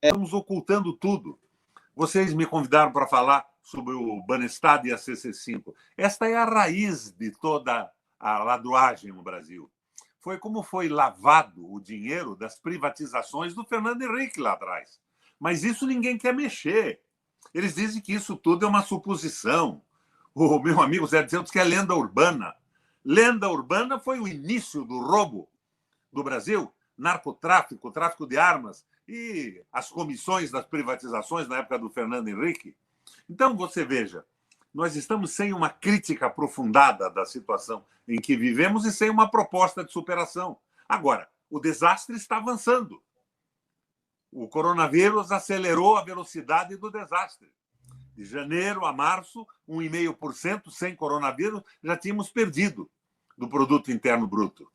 Estamos ocultando tudo. Vocês me convidaram para falar sobre o Banestado e a CC5. Esta é a raiz de toda a ladruagem no Brasil. Foi como foi lavado o dinheiro das privatizações do Fernando Henrique lá atrás. Mas isso ninguém quer mexer. Eles dizem que isso tudo é uma suposição. O meu amigo Zé de Santos que é lenda urbana. Lenda urbana foi o início do roubo do Brasil, narcotráfico, tráfico de armas e as comissões das privatizações na época do Fernando Henrique. Então, você veja, nós estamos sem uma crítica aprofundada da situação em que vivemos e sem uma proposta de superação. Agora, o desastre está avançando. O coronavírus acelerou a velocidade do desastre. De janeiro a março, 1,5% sem coronavírus, já tínhamos perdido do produto interno bruto.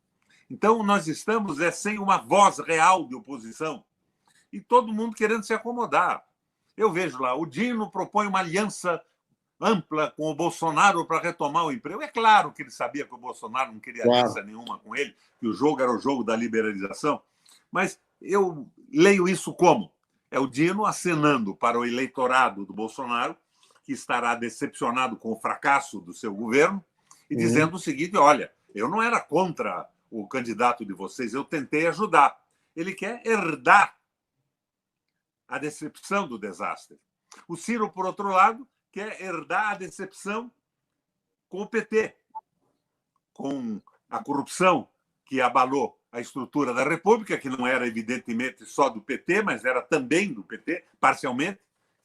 Então, nós estamos sem uma voz real de oposição e todo mundo querendo se acomodar. Eu vejo lá, o Dino propõe uma aliança ampla com o Bolsonaro para retomar o emprego. É claro que ele sabia que o Bolsonaro não queria aliança nenhuma com ele, que o jogo era o jogo da liberalização, mas eu leio isso como? É o Dino acenando para o eleitorado do Bolsonaro, que estará decepcionado com o fracasso do seu governo, e dizendo o seguinte: olha, eu não era contra o candidato de vocês, eu tentei ajudar. Ele quer herdar a decepção do desastre. O Ciro, por outro lado, quer herdar a decepção com o PT, com a corrupção que abalou a estrutura da República, que não era, evidentemente, só do PT, mas era também do PT, parcialmente.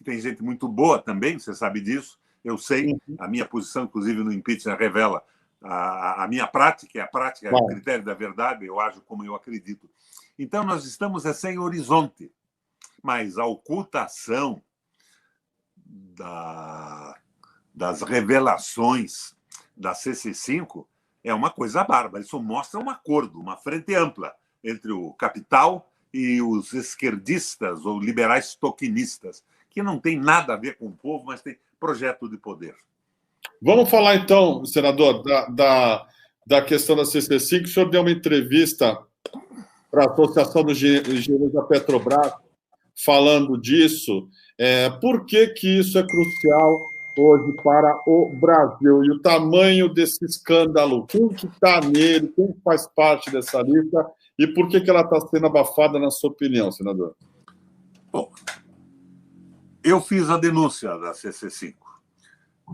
Tem gente muito boa também, você sabe disso. Eu sei, a minha posição, inclusive, no impeachment revela a minha prática, é a prática, o critério da verdade, eu ajo como eu acredito. Então, nós estamos sem horizonte, mas a ocultação das revelações da CC5 é uma coisa bárbara. Isso mostra um acordo, uma frente ampla entre o capital e os esquerdistas ou liberais tokenistas, que não tem nada a ver com o povo, mas tem projeto de poder. Vamos falar, então, senador, da questão da CC5. O senhor deu uma entrevista para a Associação dos Engenheiros da Petrobras falando disso. Por que isso é crucial hoje para o Brasil? E o tamanho desse escândalo? Quem que está nele? Quem faz parte dessa lista? E por que ela está sendo abafada, na sua opinião, senador? Bom, eu fiz a denúncia da CC5.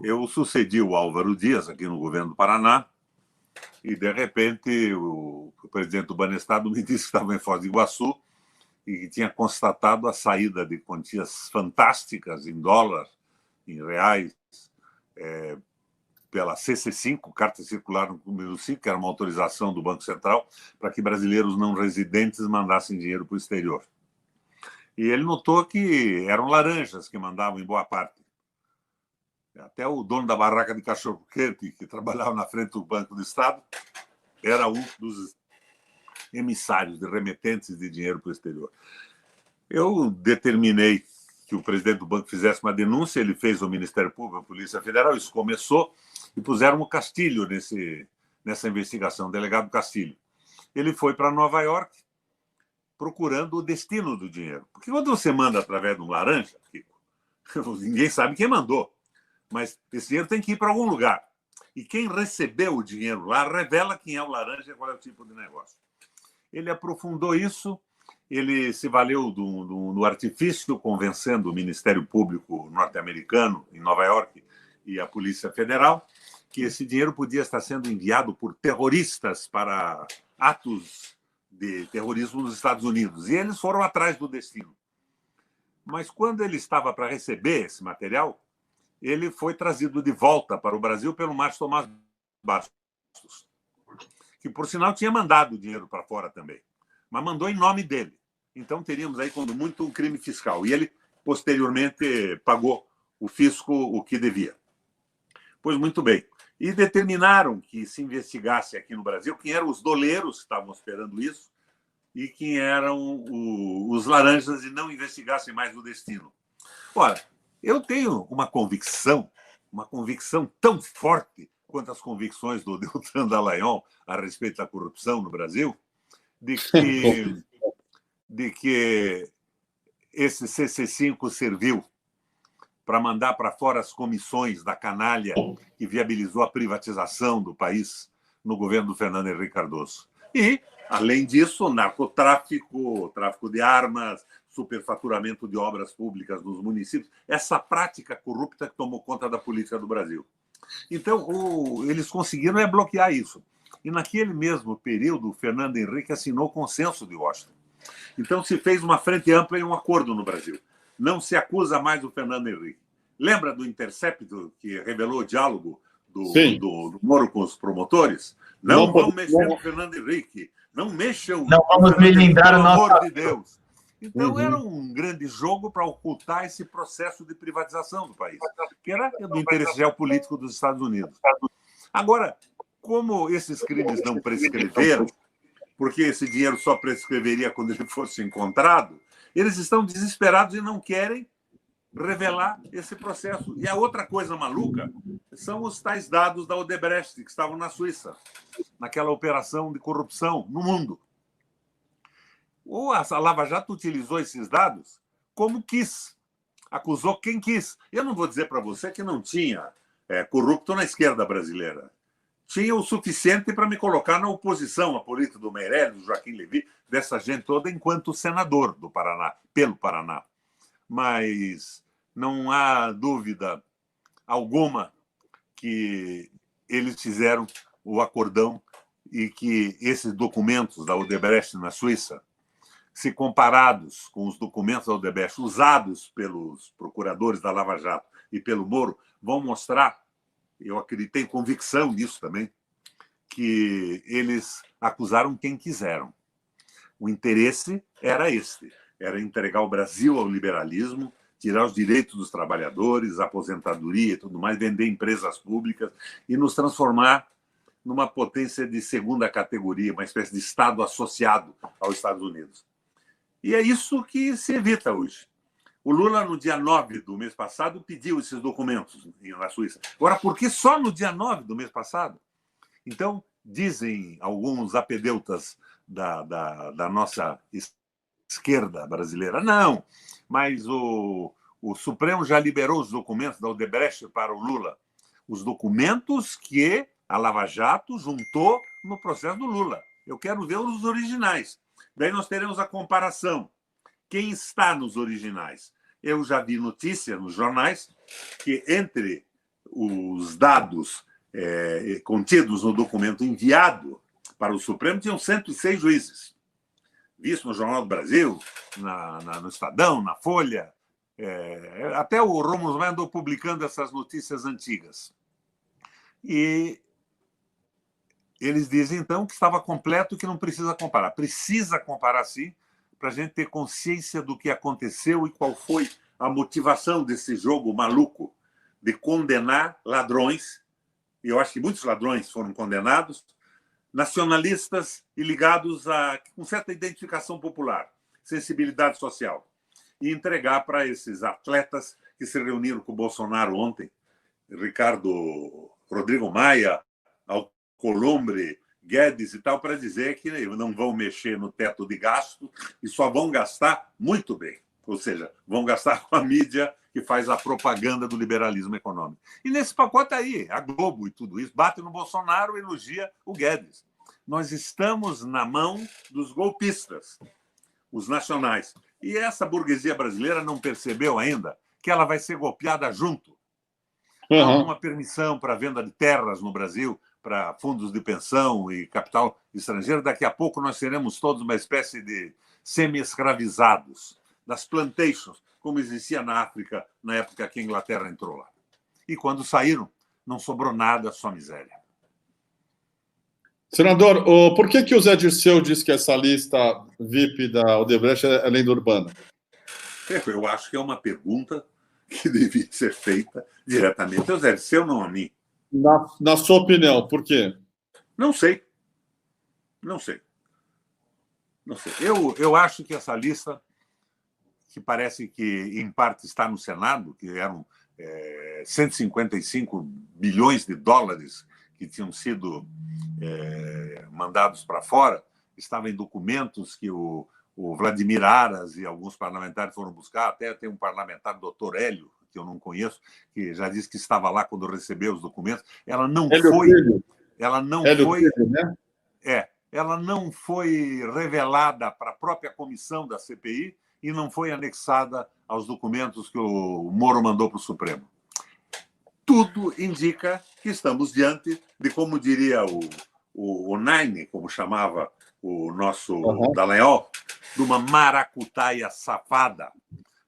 Eu sucedi o Álvaro Dias aqui no governo do Paraná e, de repente, o presidente do Banestado me disse que estava em Foz do Iguaçu e que tinha constatado a saída de quantias fantásticas em dólar, em reais, pela CC5, Carta Circular número 5, que era uma autorização do Banco Central para que brasileiros não residentes mandassem dinheiro para o exterior. E ele notou que eram laranjas que mandavam em boa parte. Até o dono da barraca de cachorro-quente, que trabalhava na frente do Banco do Estado, era um dos emissários de remetentes de dinheiro para o exterior. Eu determinei que o presidente do banco fizesse uma denúncia, ele fez ao Ministério Público, à Polícia Federal, isso começou, e puseram o Castilho nessa investigação, o delegado Castilho. Ele foi para Nova York procurando o destino do dinheiro. Porque quando você manda através de um laranja, ninguém sabe quem mandou. Mas esse dinheiro tem que ir para algum lugar. E quem recebeu o dinheiro lá revela quem é o laranja e qual é o tipo de negócio. Ele aprofundou isso, ele se valeu do artifício, convencendo o Ministério Público norte-americano, em Nova York, e a Polícia Federal, que esse dinheiro podia estar sendo enviado por terroristas para atos de terrorismo nos Estados Unidos. E eles foram atrás do destino. Mas quando ele estava para receber esse material, ele foi trazido de volta para o Brasil pelo Márcio Tomás Bastos, que, por sinal, tinha mandado o dinheiro para fora também, mas mandou em nome dele. Então, teríamos aí, quando muito, um crime fiscal. E ele, posteriormente, pagou o fisco o que devia. Pois muito bem. E determinaram que se investigasse aqui no Brasil quem eram os doleiros que estavam esperando isso e quem eram os laranjas e não investigassem mais o destino. Ora, eu tenho uma convicção tão forte quanto as convicções do Deltan Dallagnol a respeito da corrupção no Brasil, de que esse CC5 serviu para mandar para fora as comissões da canalha que viabilizou a privatização do país no governo do Fernando Henrique Cardoso. E, além disso, narcotráfico, tráfico de armas, superfaturamento de obras públicas nos municípios, essa prática corrupta que tomou conta da política do Brasil. Então, eles conseguiram bloquear isso. E, naquele mesmo período, o Fernando Henrique assinou o Consenso de Washington. Então, se fez uma frente ampla e um acordo no Brasil. Não se acusa mais o Fernando Henrique. Lembra do Intercept que revelou o diálogo do Moro com os promotores? Não vão mexer no Fernando Henrique. Não mexam. Não vamos melindrar o nosso... Pelo amor de Deus. Então, era um grande jogo para ocultar esse processo de privatização do país, que era do interesse geopolítico dos Estados Unidos. Agora, como esses crimes não prescreveram, porque esse dinheiro só prescreveria quando ele fosse encontrado, eles estão desesperados e não querem revelar esse processo. E a outra coisa maluca são os tais dados da Odebrecht, que estavam na Suíça, naquela operação de corrupção no mundo. A Lava Jato utilizou esses dados como quis, acusou quem quis. Eu não vou dizer para você que não tinha corrupto na esquerda brasileira. Tinha o suficiente para me colocar na oposição à política do Meirelles, do Joaquim Levy, dessa gente toda, enquanto senador do Paraná, pelo Paraná. Mas não há dúvida alguma que eles fizeram o acordão e que esses documentos da Odebrecht na Suíça, se comparados com os documentos da Odebrecht usados pelos procuradores da Lava Jato e pelo Moro, vão mostrar, eu acreditei em convicção nisso também, que eles acusaram quem quiseram. O interesse era este, era entregar o Brasil ao liberalismo, tirar os direitos dos trabalhadores, aposentadoria e tudo mais, vender empresas públicas e nos transformar numa potência de segunda categoria, uma espécie de Estado associado aos Estados Unidos. E é isso que se evita hoje. O Lula, no dia 9 do mês passado, pediu esses documentos na Suíça. Agora, por que só no dia 9 do mês passado? Então, dizem alguns apedeutas da nossa esquerda brasileira, não, mas o Supremo já liberou os documentos da Odebrecht para o Lula. Os documentos que a Lava Jato juntou no processo do Lula. Eu quero ver os originais. Daí nós teremos a comparação. Quem está nos originais? Eu já vi notícia nos jornais que entre os dados contidos no documento enviado para o Supremo tinham 106 juízes. Vi isso no Jornal do Brasil, no Estadão, na Folha. Até o Rômulo Maia andou publicando essas notícias antigas. E eles dizem, então, que estava completo, que não precisa comparar. Precisa comparar, sim, para a gente ter consciência do que aconteceu e qual foi a motivação desse jogo maluco de condenar ladrões, e eu acho que muitos ladrões foram condenados, nacionalistas e ligados com certa identificação popular, sensibilidade social, e entregar para esses atletas que se reuniram com o Bolsonaro ontem, Rodrigo Maia, Alcolumbre, Guedes e tal, para dizer que não vão mexer no teto de gasto e só vão gastar muito bem. Ou seja, vão gastar com a mídia que faz a propaganda do liberalismo econômico. E nesse pacote aí, a Globo e tudo isso, bate no Bolsonaro e elogia o Guedes. Nós estamos na mão dos golpistas, os nacionais. E essa burguesia brasileira não percebeu ainda que ela vai ser golpeada junto. Há uma permissão para a venda de terras no Brasil, para fundos de pensão e capital estrangeiro. Daqui a pouco nós seremos todos uma espécie de semi-escravizados, das plantations, como existia na África na época que a Inglaterra entrou lá. E quando saíram, não sobrou nada, só miséria. Senador, por que o Zé Dirceu diz que essa lista VIP da Odebrecht é lenda urbana? Eu acho que é uma pergunta que devia ser feita diretamente ao Zé Dirceu, não a mim. Na sua opinião, por quê? Não sei. Não sei. Não sei. Eu acho que essa lista, que parece que, em parte, está no Senado, que eram 155 bilhões de dólares que tinham sido mandados para fora, estava em documentos que o o Vladimir Aras e alguns parlamentares foram buscar, até tem um parlamentar, doutor Hélio, que eu não conheço, que já disse que estava lá quando recebeu os documentos. Ela não Hélio foi... Filho. Ela não Hélio foi... Filho, né? Ela não foi revelada para a própria comissão da CPI e não foi anexada aos documentos que o Moro mandou para o Supremo. Tudo indica que estamos diante de, como diria o Naine, como chamava o nosso Dallagnol, de uma maracutaia safada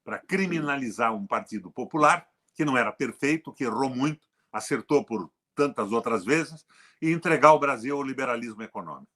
para criminalizar um partido popular que não era perfeito, que errou muito, acertou por tantas outras vezes, e entregar o Brasil ao liberalismo econômico.